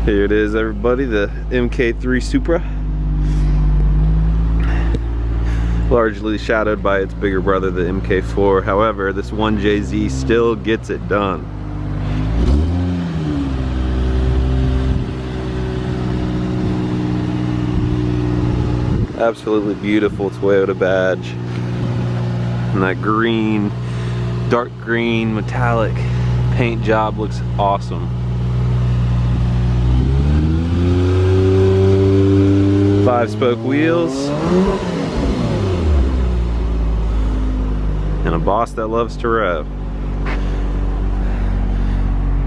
Here it is, everybody, the MK3 Supra. Largely shadowed by its bigger brother, the MK4. However, this 1JZ still gets it done. Absolutely beautiful Toyota badge. And that green, dark green, metallic paint job looks awesome. 5-spoke wheels. And a boss that loves to rev.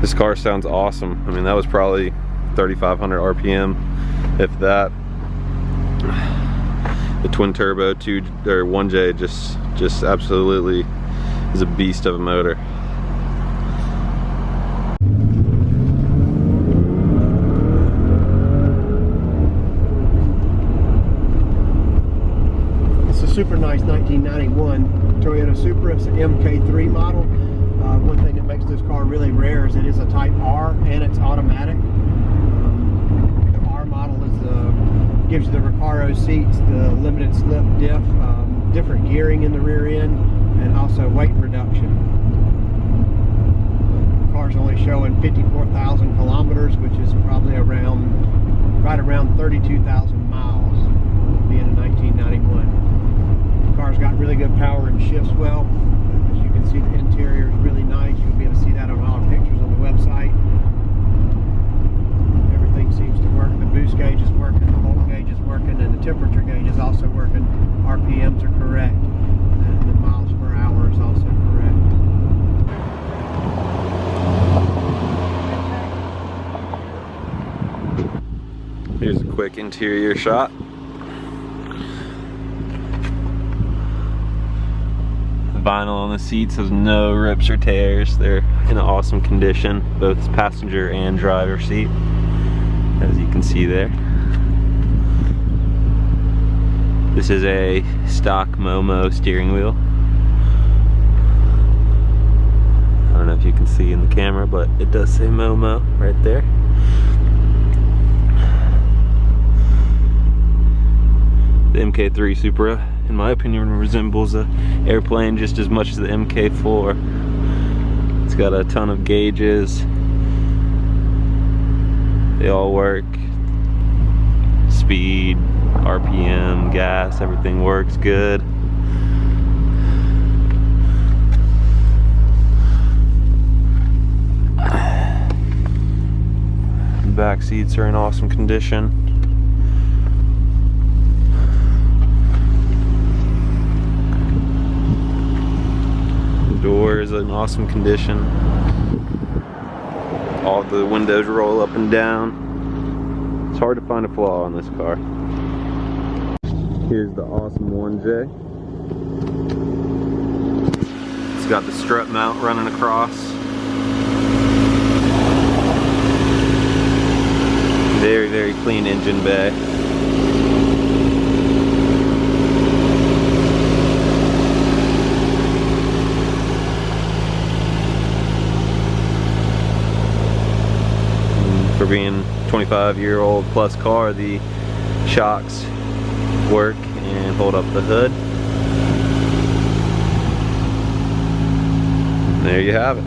This car sounds awesome. I mean, that was probably 3,500 RPM, if that. The twin turbo 1J just absolutely is a beast of a motor. It's a super nice 1991 Toyota Supra. It's an MK3 model. One thing that makes this car really rare is it is a Type R and it's automatic. The R model gives you the Recaro seats, the limited slip diff, different gearing in the rear end, and also weight reduction. The car's only showing 54,000 kilometers, which is probably right around 32,000 miles, being a 1991. The car's got really good power and shifts well. As you can see, the interior is really nice. You'll be able to see that on all our pictures on the website. Everything seems to work. The boost gauge is working, the volt gauge is working, and the temperature gauge is also working. RPMs are correct, and the miles per hour is also correct. Here's a quick interior shot. The vinyl on the seats has no rips or tears. They're in awesome condition, both passenger and driver seat, as you can see there. This is a stock Momo steering wheel. I don't know if you can see in the camera, but it does say Momo right there. The MK3 Supra, in my opinion, resembles an airplane just as much as the MK4. It's got a ton of gauges. They all work. Speed, RPM, gas, everything works good. The back seats are in awesome condition. The door is in awesome condition. All the windows roll up and down. It's hard to find a flaw on this car. Here's the awesome 1J. It's got the strut mount running across. Very, very clean engine bay. For being a 25-year-old plus car, the shocks work and hold up the hood. And there you have it.